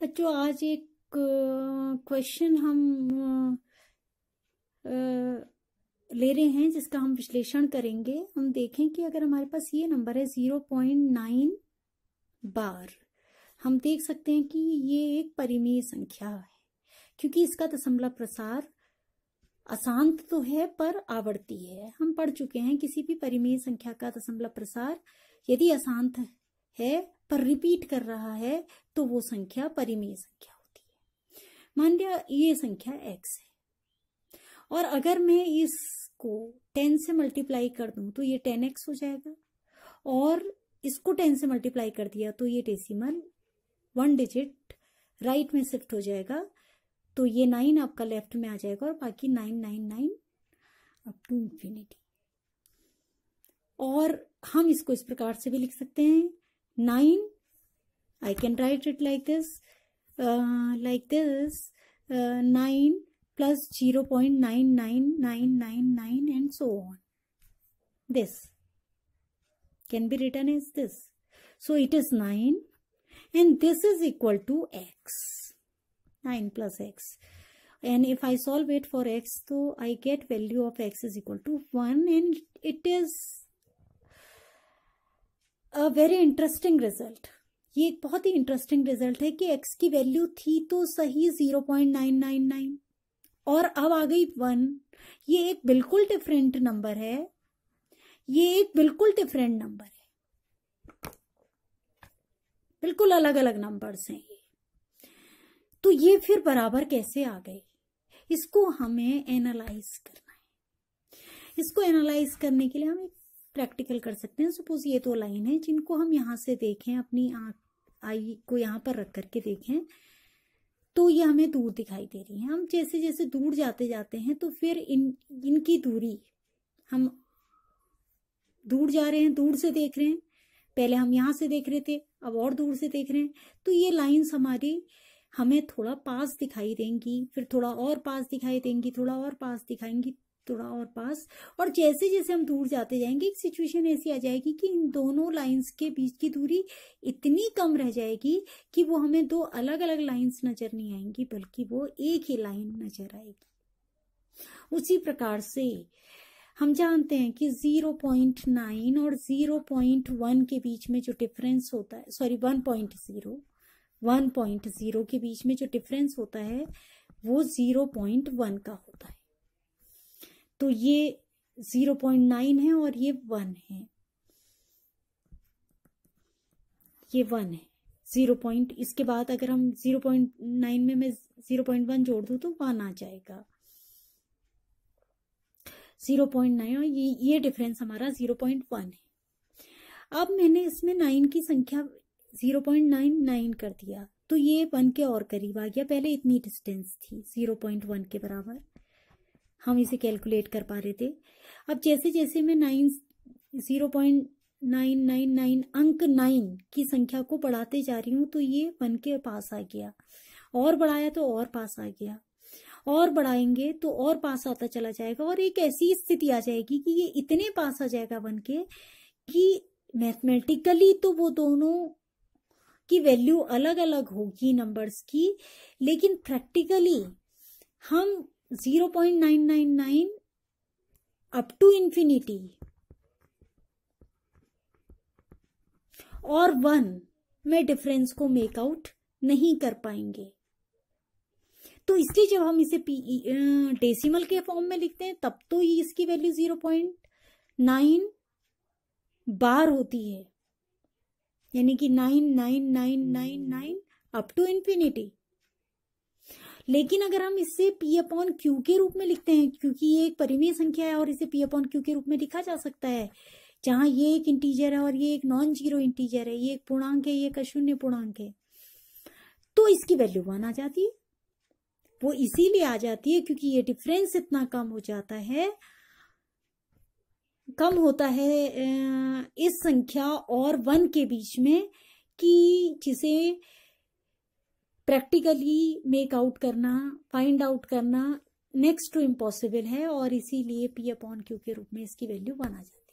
बच्चों आज एक क्वेश्चन हम ले रहे हैं जिसका हम विश्लेषण करेंगे। हम देखें कि अगर हमारे पास ये नंबर है 0.9 बार, हम देख सकते हैं कि ये एक परिमेय संख्या है क्योंकि इसका दशमलव प्रसार अशांत तो है पर आवर्ती है। हम पढ़ चुके हैं किसी भी परिमेय संख्या का दशमलव प्रसार यदि अशांत है पर रिपीट कर रहा है तो वो संख्या परिमेय संख्या होती है। मान लिया ये संख्या x है और अगर मैं इसको 10 से मल्टीप्लाई कर दूं तो ये 10x हो जाएगा और इसको 10 से मल्टीप्लाई कर दिया तो ये डेसिमल 1 डिजिट राइट में शिफ्ट हो जाएगा, तो ये 9 आपका लेफ्ट में आ जाएगा और बाकी 999 अप टू इंफिनिटी। और हम इसको इस प्रकार से भी लिख सकते हैं 9, I can write it like this, 9 plus 0.99999 and so on. This can be written as this. So it is 9 and this is equal to x, 9 plus x. And if I solve it for x, so I get value of x is equal to 1 and it is a very interesting result. ये एक बहुत ही interesting result है कि x की value थी तो सही 0.999 और अब आ गई 1। ये एक बिल्कुल डिफरेंट नंबर है, ये एक बिल्कुल डिफरेंट नंबर है, बिल्कुल अलग अलग नंबर्स हैं ये। तो ये फिर बराबर कैसे आ गए, इसको हमें एनालाइज करना है। इसको एनालाइज करने के लिए हम एक प्रैक्टिकल कर सकते हैं। सपोज ये दो लाइन है जिनको हम यहाँ से देखें, अपनी आई को यहाँ पर रख करके देखें तो ये हमें दूर दिखाई दे रही है। हम जैसे जैसे दूर जाते जाते हैं तो फिर इनकी दूरी, हम दूर जा रहे हैं, दूर से देख रहे हैं, पहले हम यहाँ से देख रहे थे अब और दूर से देख रहे हैं, तो ये लाइंस हमारी हमें थोड़ा पास दिखाई देंगी, फिर थोड़ा और पास दिखाई देंगी, थोड़ा और पास दिखाएंगी, थोड़ा और पास। और जैसे जैसे हम दूर जाते जाएंगे एक सिचुएशन ऐसी आ जाएगी कि इन दोनों लाइंस के बीच की दूरी इतनी कम रह जाएगी कि वो हमें दो अलग अलग लाइंस नजर नहीं आएंगी बल्कि वो एक ही लाइन नजर आएगी। उसी प्रकार से हम जानते हैं कि 0.9 और 0.1 के बीच में जो डिफरेंस होता है, सॉरी 1.0 के बीच में जो डिफरेंस होता है वो 0.1 का होता है। तो ये 0.9 है और ये 1 है, ये 1 है 0. इसके बाद अगर हम 0.9 में मैं 0.1 जोड़ दूं तो 1 आ जाएगा 0.9 और ये डिफरेंस हमारा 0.1 है। अब मैंने इसमें 9 की संख्या 0.99 कर दिया तो ये 1 के और करीब आ गया। पहले इतनी डिस्टेंस थी 0.1 के बराबर, हम इसे कैलकुलेट कर पा रहे थे। अब जैसे जैसे मैं 0.999 अंक 9 की संख्या को बढ़ाते जा रही हूं तो ये 1 के पास आ गया, और बढ़ाया तो और पास आ गया, और बढ़ाएंगे तो और पास आता चला जाएगा और एक ऐसी स्थिति आ जाएगी कि ये इतने पास आ जाएगा 1 के कि मैथमेटिकली तो वो दोनों की वैल्यू अलग अलग होगी नंबर्स की, लेकिन प्रैक्टिकली हम 0.999 अप टू इंफिनिटी और 1 में डिफरेंस को मेक आउट नहीं कर पाएंगे। तो इसलिए जब हम इसे डेसिमल के फॉर्म में लिखते हैं तब तो इसकी वैल्यू 0.9 बार होती है, यानी कि 99999 अप टू इंफिनिटी। लेकिन अगर हम इसे P/Q के रूप में लिखते हैं, क्योंकि ये एक परिमेय संख्या है और इसे P/Q के रूप में लिखा जा सकता है, जहां ये एक इंटीजर है और ये एक नॉन जीरो इंटीजर है, ये एक पूर्णांक है, ये एक अशून्य पूर्णांक है, तो इसकी वैल्यू 1 आ जाती है। वो इसीलिए आ जाती है क्योंकि ये डिफरेंस इतना कम हो जाता है, कम होता है इस संख्या और 1 के बीच में, कि जिसे प्रैक्टिकली मेक आउट करना, फाइंड आउट करना नेक्स्ट टू इम्पॉसिबल है, और इसीलिए P/Q के रूप में इसकी वैल्यू 1 आ जाती है।